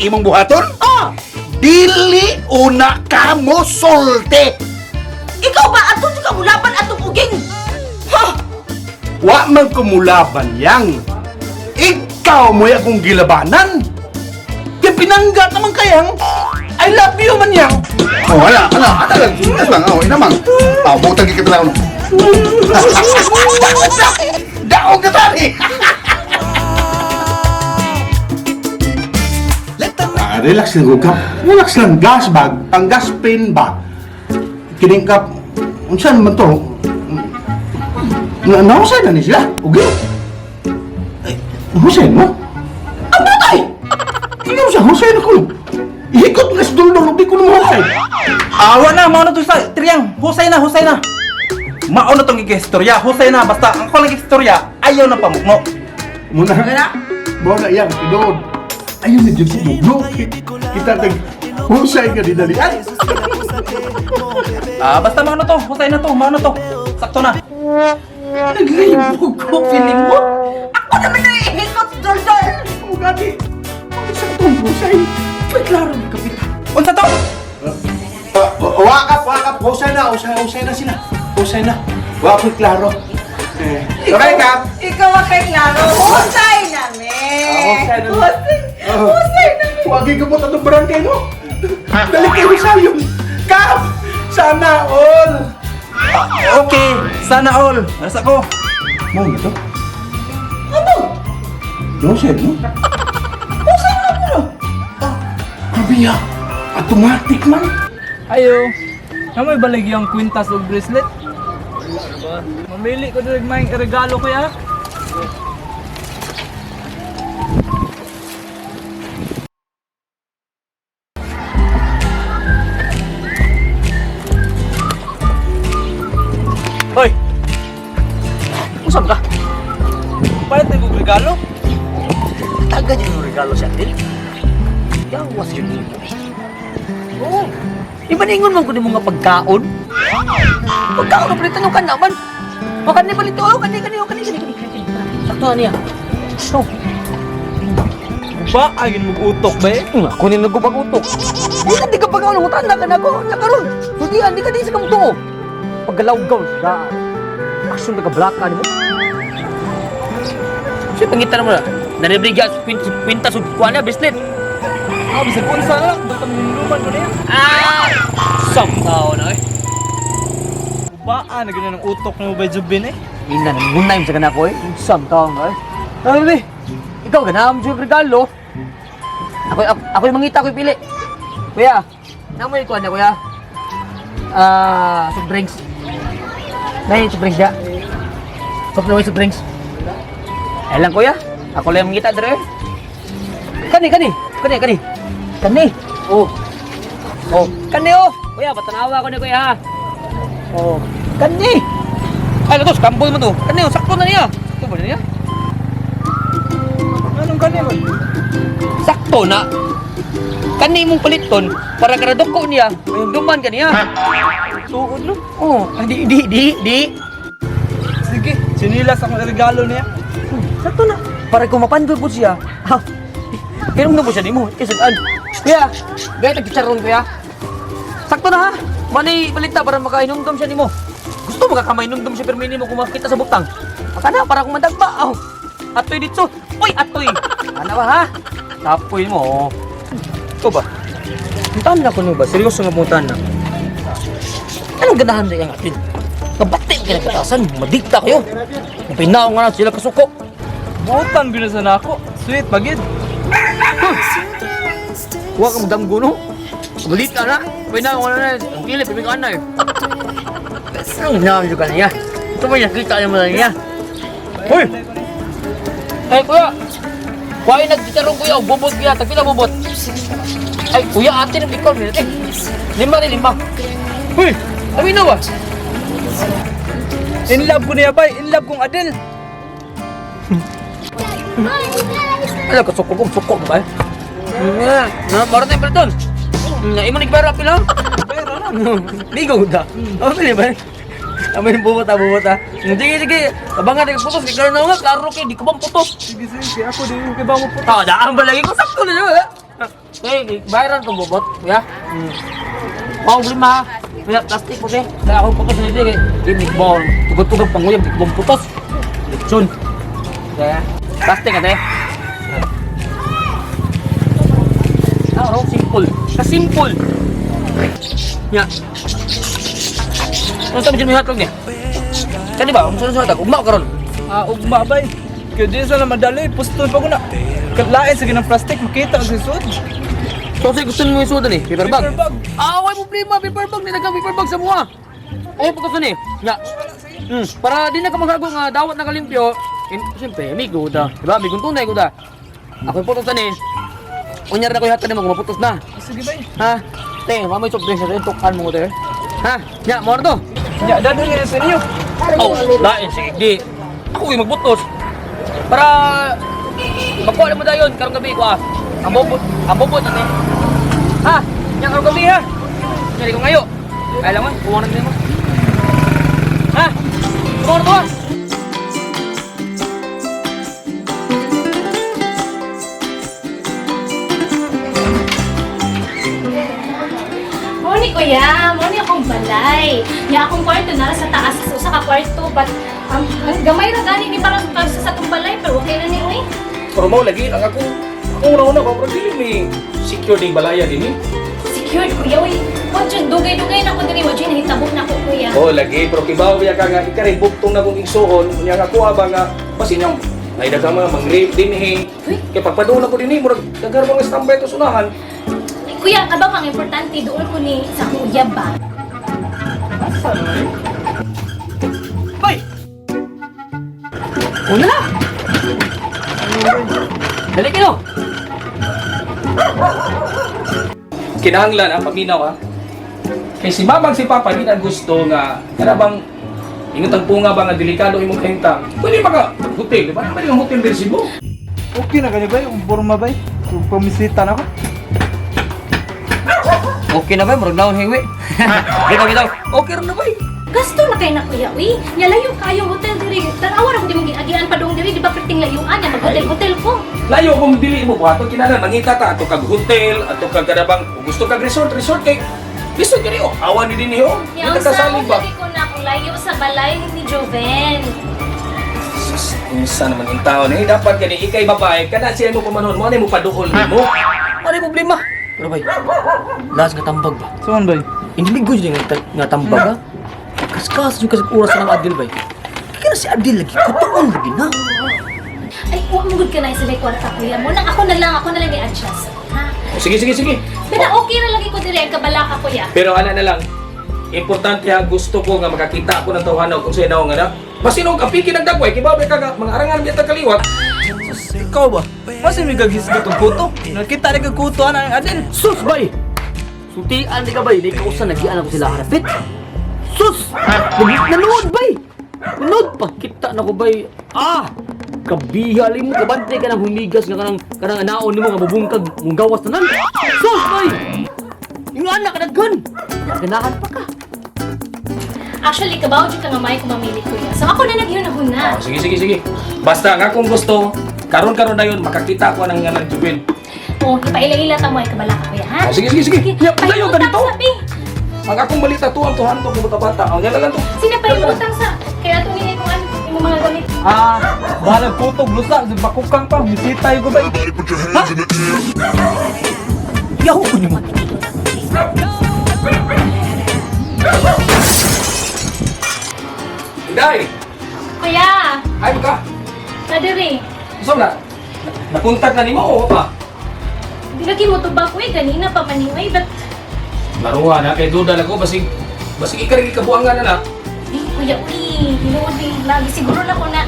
imong buhaton? Ah! Dili una ka mo sulti. Ikaw ba ato ka mulaban atong uging? Ha? Wa man kumulaban yang. Ikaw mo akong gilabanan. Kaya pinanggat naman kayang. I love you man yang. Oh, ala lang. Sundas lang. Oh, inamang. Butang kita lang. Daog ka tali. Relax lang kap. Relax lang. Gas bag. Ang gas pin ba? Kining kap. Unsan man to? Nausay na ni sila. Ugi. Husay mo? Ang batay! Ikaw siya, husay na ko. Ihikot nga sa dulong, di ko naman husay. Awa na, mauna to sa Triyang. Husay na. Mauna tong ikistorya. Husay na, basta ang kolang ikistorya, ayaw na pamukmo. Muna. Bawa na yan, pinod. Ayun na dyan po, buglo. Kita tag husay ka dinalian. Basta mauna to, husay na to, mauna to. Sakto na. Naglibog ko, feeling mo? Ako naman na ihikot, Dol-Dol! O gani, ang isang tong husay. May klaro ni Kapitan. Unsa to? Wakap, husay na sila. Husay na. Wakap, klaro. Okay, Kap. Ikaw ang kay klaro. Husay na, me! Husay na. Husay na, me! Huwag ikamot ang barangay mo. Dali kayo sa'yo. Kap! Sana all! Okay, sana all. Nasa ko. Mo na to? Ano? Husay mo? Husay na mo na! Kabiya, automatic man. Ayo, namoy balagi ang kwintas o bracelet. Mamili ko din may regalo ko ya. Hoy! Usap ka? Palit na kong regalo. Taga niyo ng regalo sa atin. Yawas yun dito. Oo. Ibaningon man ko ni mga pagkaon. Pagkaon na palitan yung kanaman. O kanina palito. O kanina. Sakto niya. So. Ba, ayun mag-utok ba eh? Ako ni nagupag-utok. Di ka pagkaon. Utanda ka na ako. Nakaroon. Hindi ka din sa kamuto. Paggalawgaw sa aksyon na kablaka mo. Siya pangitan mo na. Naribrigas kwintas o kuha na, bislit. Bisag unsa lang. Basta minuman ko na yan. Somehow na eh. Ba, na ganyan ang utok na mo ba Jubin eh? Mina, nangunay mo sa kanak ko eh. Somehow na eh. Bebe, ikaw ganam sa regalo. Ako yung mangita, ako yung pili. Kuya, naman yung kuha na kuya. Soft drinks. Nay, soft drinks ya. Soft drinks. Ay lang kuya, ako lang mangita dere. Kani. Oh. Kani oh. Kuya, patanawa ko na kuya ha. Oh. Kani. Ay, latos, kambol mo to. Kani oh, sakto na niya. Sakto ba na niya? Anong ganyan mo? Sakto na. Kani mong paliton para karadok ko niya. Duman ka niya. Tuod no? Oh, di. Sige, sinilas ang regalo niya. Sakto na. Para kung mapandol po siya. Ha? Kaya mo po siya di mo. Isaan. Kuya, gaya tagkicharon kuya. Sakto na ha. Mani balita para makainom-dom siya ni mo. Gusto mo kakamainom-dom siya pero mo kung makita sa buktang. Maka na para kung madagba. Oh. Atoy dito. Uy, atoy. Ano ba ha? Tapoy mo. Ito ba? Puntahan na ko nyo ba? Seryoso nga puntahan na. Anong ganahan na yung atin? Kabatin kinagkatasan. Madikta kayo. Pinaw nga na sila kasuko. Buotan ginasan ako. Sweet, bagid. Huwag kang damguno. Balit ka na. Pinaw nga na. Ang kilip, pipig ka na eh. Ang naman ka na niya. Ito ba nakita niya mo na niya? Hoy! Ay, kuya! Kuya, nagtitarong kuya. Bubot kuya. Tagpila bubot. Ay, kuya, atin ang ikaw. Lima. Hoy! Sabi na ba? In love ko niya bay. In love kong Adel. Ano ka, suko ba? Baru tayo pala doon. Imo nagbara pila? Pero na. Ligaw da. Ano pala ba? Amoy bubot ha. Sige. Abangan na putos. Klaro na nga. Klaro kayo. Di ko bang putos. Sige. Ako din yung kiba mo po. Daan ba lagi ko? Sakto na yun. Eh, bayaran ko bobot, kuya. Oh, lima. Kuya, plastic po siya. Kaya ako putos na dito. Ini, ball. Tugod-tugod pang uyab, bong putos. Lechon. Kaya, plastic ate. Oh, simple. Ka-simple. Ya. Ano sabi dyan may hotdog niya? Kani ba? Ano sa hotdog? Ugma karon. Ugma bay. Kaya di sa na madali, pustol pa ko na. Katlain sa ginang plastic, makita ang sisod. So, say gusto mo yung sudan eh? Paper bag? Paper bag. Why problema? Paper bag. Nilagang paper bag sa mga. Ay, pagkasun eh. Ya. Para di na ka magago nga dawat na kalimpyo. Siyempre, amigo da. Diba? Amigong tunay ko da. Ako yung putosan eh. Unyar na ko yung hatan mo, maputos na. Sige bay. Ha? Te, mamay chok din siya. Tukan mo ko te. Ha? Ya, mo na to. Ya, dadon nga sa inyo. Oh, lain, sige. Di. Ako yung magbutos. Para magkuha mo dayon karong gabi ko ah. Ang bobot natin. Ha? Yang karong gabi ha. Nyari ko ngayo. Kaya lang kuha na din mo. Ha? Kuha na to ha. Moni kuya, moni akong balay. Ya akong kwarto na sa taas sa usa ka kwarto but ang gamay ra gani ni para sa atong balay pero okay ra ni oy. Pero mo lagi ang ako una ko pero dili mi secure ding balaya din eh. Secured kuya oy. Wajud dugay-dugay na ko diri wajud nahitabok na ko kuya. Oh lagi pero kibaw ya ka nga ikari buktong na kong igsuon unya nga kuha ba nga basin yung ay daga mga mang-rape din eh. Kaya pagpadula ko din eh murag dagar mga standby to sunahan. Kuya, abang ang importante doon ko ni sa kuya ba? Bay! Una na! Dali kayo! Kinahanglan ang paminaw ha. Kay si mamang si papa di na gusto nga kana bang ingutang punga ba nga delikado imong kahintang. Pwede ba ka hotel, di ba? Pwede nga hotel din Cebu. Okay na kanya bay, ang forma bay. Kung pamisita na ko. Okay na ba? Murag naon hiwi. Bitaw. Okay rin na ba? Gasto na kayo na kuya, uy. Nyalayo kayo hotel diri. Tanawa ra ko di mo giagian pa doon diri, di ba perting layuan yan, mag-hotel-hotel ko. Layo kung dili mo buhaton kinahanglan mangita ta ato kag hotel, ato kag kadabang kung gusto kag resort kay resort kani oh. Awan ni dinhi oh. Yang Kita sa kasalig ba? lagi ko na akong layo sa balay ni Joven. Insa naman yung tao ni dapat kani ikay babae kada siya mo pamanon mo ani mo paduol nimo. Ano yung problema? Pero bay, lakas nga tambag ba? Saan bay? Hindi ko dyan nga tambag ha? Kaskas yung oras ng Adil bay. Kaya si Adil lagi, katuon lagi na. Ay, huwag mo good ka na sa may kwarta kuya mo. Nang ako na lang i-adjust. Ha? Oh, sige. Pero okay na lagi ko diri ang kabala ka kuya. Pero ana na lang. Importante ha gusto ko nga makakita ako ng tawhanaw kung sino nga na. Basinog apiki ng dagway kibabe ka nga mga arangan biya kaliwat. Ikaw ba? Masi may gaghisgot ang kuto. Nakita rin kang kuto ang adin. Sus bay! Sutian di ka bay, di ka usan nagian ako sila harapit. Sus! Nanood bay! Nanood pa! Kita na ko bay. Kabihali mo, kabante ka ng humigas nga kanang anaon ni mo nga bubungkag mong gawas na nan. Sus bay! Yung anak ka naggan! Ganahan pa ka. Actually, kabaw dyan ka nga may kumamili kuya. So ako na nagyunahuna. Oh, sige. Basta nga kung gusto, karon na yun makakita ko ng nga nagjubil. O, ipaila-ila ta mo ay kabala ka kuya, ha? Oh, sige. Ya, tayo Pahiutang ganito. sabi. Ang akong balita to ang tuhan to kung bata. Ang yan na lang to. Sino pa yung utang sa... Kaya tumingin ko ano, yung mga gamit. Balang kuto, blusa, bakukang pa, bisita yung gabay. Yahu ko niyo mo. Inday! Kuya, Ay ka! nadiri. So na, napuntak na ni mo o pa? Di lagi mo to ba kuya, ganina pa maningay. But, Laruan ha, kay duda ako, basig ikarig ikabuangan na na. di kuya, uy, tinuod din lagi. Siguro na ko na...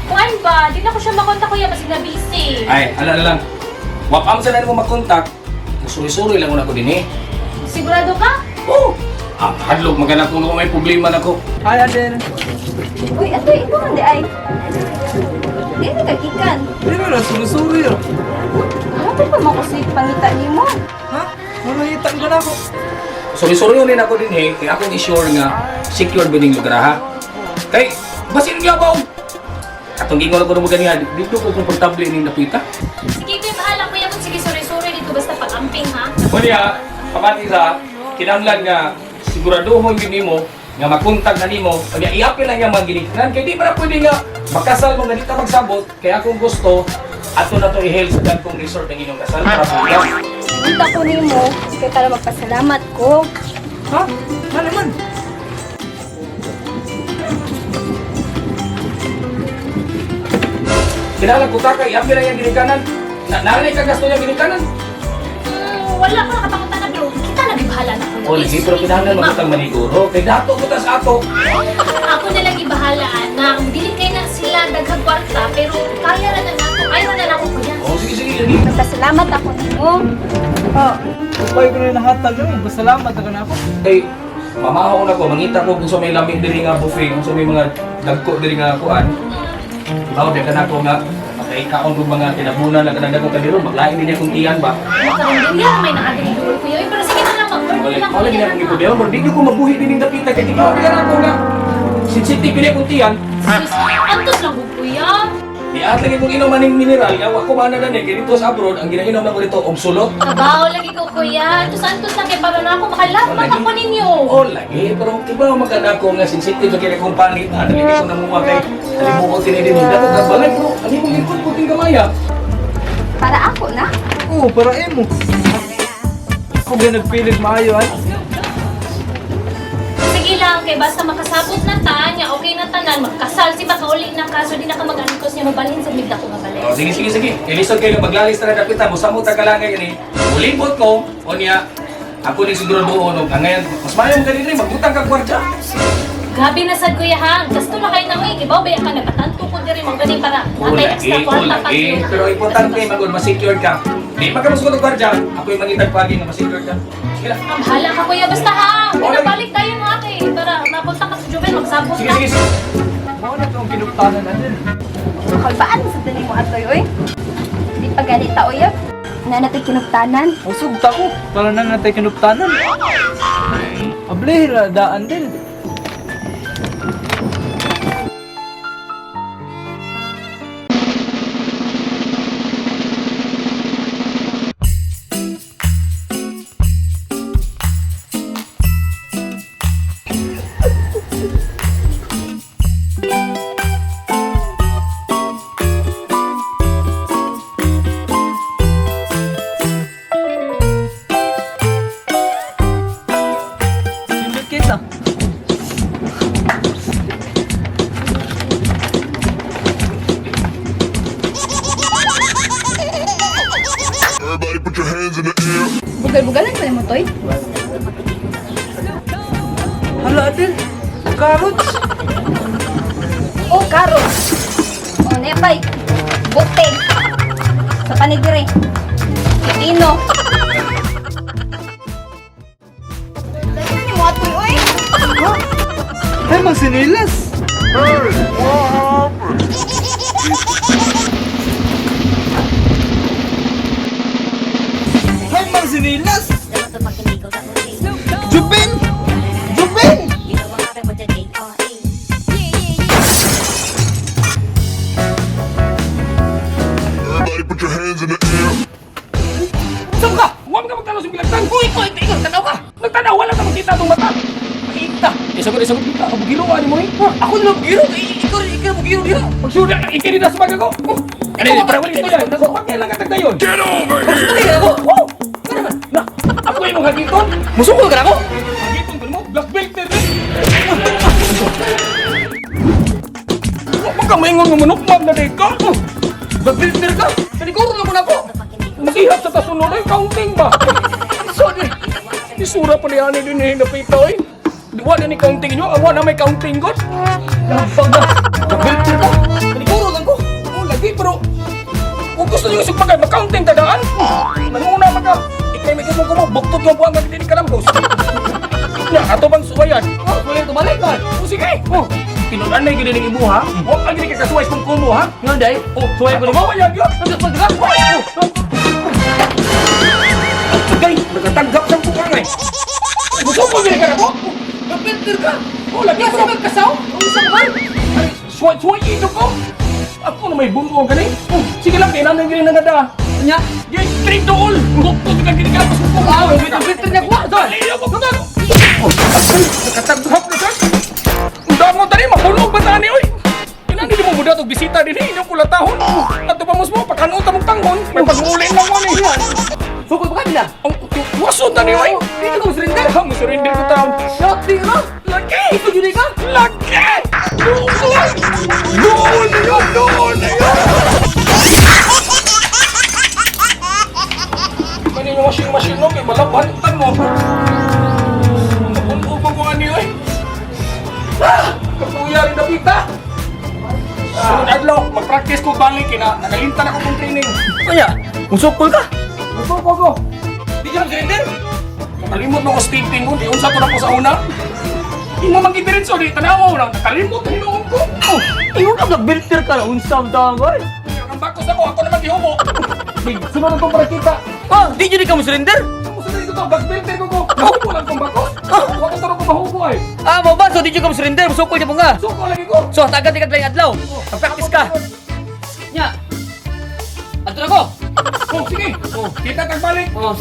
Kuan ba? Di na ko siya makontak kuya, basig na busy. Ay, ala na lang. Wapam sa na mo magkontak, suri-suri lang muna ko din eh. Sigurado ka? Oo! Hadlok, maghanap kung may problema na ko. Ay, adin. Uy, ato ito man di ay. Di na kagikan. Di ba na, sumisuri yun. Ano pa mo kasi pangita ni mo? Ha? Mamahitan ko na ako. Suri-suri yun ako din eh, kaya akong isure nga secure ba ning lugar ha? Kay, basin niya ba? Atong gingon ako na mo ganyan, dito ko komportable ning napita. Sige kuya, bahala kuya. Sige, sorry. Dito dito basta pag-amping ha. Kunya, kapati sa kinahanglan nga siguraduhon yun nimo nga makuntag na nimo kaya i-apply lang yung mga giniknan kaya di ba na pwede nga makasal mo ganito magsabot kaya kung gusto ato na to i-help sa dagkong resort ng inyong kasal para bukas. Punta ko nimo kay para magpasalamat ko. Ha? Ano naman? Kinahanglan ko taka i-apply lang yung ginikanan nanay ka gasto yung ginikanan. Wala ko nakatakutan na pero kita nag-ibahala na kuya. O lagi pero kinahanglan magutang maniguro kay dato ko tas ato. Ako na lang ibahalaan na dili kay na sila daghang kwarta pero kaya ra na nako. Kaya ra na nako kuya. O sige sige lagi. Magpasalamat ako nimo. Oh, Upay ko na nahatag yun. Pasalamat na ka na ako. Kay mamahaw na ko mangita ko kung sa may lamig diri nga buffet kung sa may mga dagko diri nga kuan. Bawo di ka na ko nga matay kaon kung mga kinabunan na kanang dagko kaniro maglain din akong tiyan ba. Karon din yan may nakadeliver kuya. Uy, pero sige na lang mag-order lang Wala niya akong ipodeo, pero di ko mabuhi din yung dapita kaya di ko ako nga sensitive din akong tiyan. Sus, antos lang po kuya. At lagi kong inom maning mineral, nga wako mana na kaya dito sa abroad, ang ginainom na ko dito, obsulot. Kabaw lagi ko kuya. Antos lang kay para na ako makalapang ako ninyo. Oo, lagi, pero diba maganda ko nga sensitive kaya kong panit, lagi ko namuha kay alimuko tinidin, dako kabalay, pero ano yung likod ko ting gamaya? para ako na. Oo, para emo. Ako ba nagpilit maayo ay? Sige lang, kay basta makasabot na ta, niya okay na tanan, magkasal si makauli na kaso di na ka mag-anikos niya mabalhin sa migda ko nga balay. Oh, sige, sige, sige. Ilisod kayo maglalis na dapita mo, samot ka kalangay ni. Ulibot ko, o niya, ako ni siguro doon, ang ngayon, mas mayong ka rin, magbutang ka kwarta. Gabi na sad kuya ha, gasto na kayo na uy, ibaw ba ka nagkatanto ko diri mo gani para Oo, natay lagi, extra oo, kwarta pag lagi. Pero importante, magod, ma-secure ka. Di pa ka masugot ng kwarta, ako yung mangitag pagi na ma-secure ka. Sige lang. Ang bahala ka kuya, basta ha, Oo, pinabalik tayo ng ate para napunta ka sa Juven, magsabot Sige, na. sige, sige. Mga na itong kinuptanan na din. Kalbaan sa dali mo atoy, oy. Di pa ganita, oy. Nanatoy kinuptanan. Usog ta ko. Para na natin kinuptanan. Ablehira, daan din. Sindot kita. Everybody put your hands in the air. Bugal-bugalan pa mo, toy. Hala, atin. Carrots. Oh, karos. Oh, nepay. Bukte. Sa panigiri. Pipino. Dali ni mo atoy, oy. Ay, mang sinilas. Ay, mang sinilas. Jupin! Jupin! Everybody put your hands in the air. Saan ka? Huwag ka magtanaw sa bilagtan. Uy, ikaw, tanaw ka. Nagtanaw, wala ka makita itong mata. Makita. Isagot kita. Ang giluwa ni mo eh. Ako na mag-giro. Ikaw mag-giro dito. Pag-sure na, ikiri na sa baga ko. Kanina, parang wala ito yan. Nagpapakya lang katag na yun. Get over here. Pag-sure ako. Wow! Ano naman? Na, ako yung mga hagiton. Musukol ka na ako. Hagiton ka mo? Black belt na rin. Huwag kang maingon ng manukmag na dahil ka. Black belt na rin ka. Kaniguro na mo na ako. Masihap sa tasunod ay counting ba? Sorry. Isura pa niya din eh napita eh. Wala ni counting nyo, awa na may counting god. Pag na, nag-filter ka. Kaniguro lang ko. Oo, lagi pero kung gusto nyo isip magay, mag-counting tadaan. Manuna ka. Ikay may kumong kumong, buktot yung buwang magdini ka ng boss. Ya, ato bang suwayan? Oh, suwayan tumalik ka. O sige. Oh, pinunan na yung giniling ibu ha. O, ang giniling kakasuway kung kumo ha. Nga day. Oh, suwayan ko nimo. Suwayan yun. Nagpagdag. Ang tagay, nagkatanggap sa bukang eh. Gusto mo gini ka na po? Nag-filter ka. Oh, lagi ko na magkasaw. Ang isang man. Suway ito ko. Ako na may bungo ka na eh. Oh, sige lang, kailangan yung gini na nada. Nya. Yung straight dool! Hukto ka ginigamos ko! Ah, ang filter niya kuha, sir. Liya mo! Nakataghap na, sir! Ang damo tani, mahulog ba tani, oy! Kinani di mo muda itong bisita din, inyong kulatahon! At tumamos mo, pagkanuta mong tangon, may pag-uulin lang mo ni! Sukol ba kanila? Ang waso tani, oy! Dito ka surrender. Ang surrender ko taon! Laki ka. Laki! Ito yun ka. Laki! Dool! Dool na yun! Dool na yun! Mani yung washing machine mo, kay balabalitan mo! Napunupang ko ani, oy! Katuya rin na pita! Sunod adlaw, mag-practice ko balik, nagalintan ako kong training. Kanya, musukol ka. Gusto ko! Di dyan, surrender! Nakalimot mo ko stepping ko, di unsa ko na ko sa una. Di mo mag-idiritso, di tanaw mo, nakalimot na hinuong ko. Oh, ayun ang nag-filter ka na. Unsam tangoy. Ang bakos ako na mag-ihubo. Sunod akong para kita. Ah, di yun ka mo surrender. Gusto na ito, bag-filter ko ko. Nahubo lang kong bakos. Huwag ko taro ko mahubo ay. Ah, mo ba? So, di yun ka mo surrender. Musukol niya po nga. Suko lagi ko. So, tagad-tagad lang yung adlaw. Mag-practice ka. Nya. Ato na ko. Oh, sige. Oh, kita tagbalik. Oh,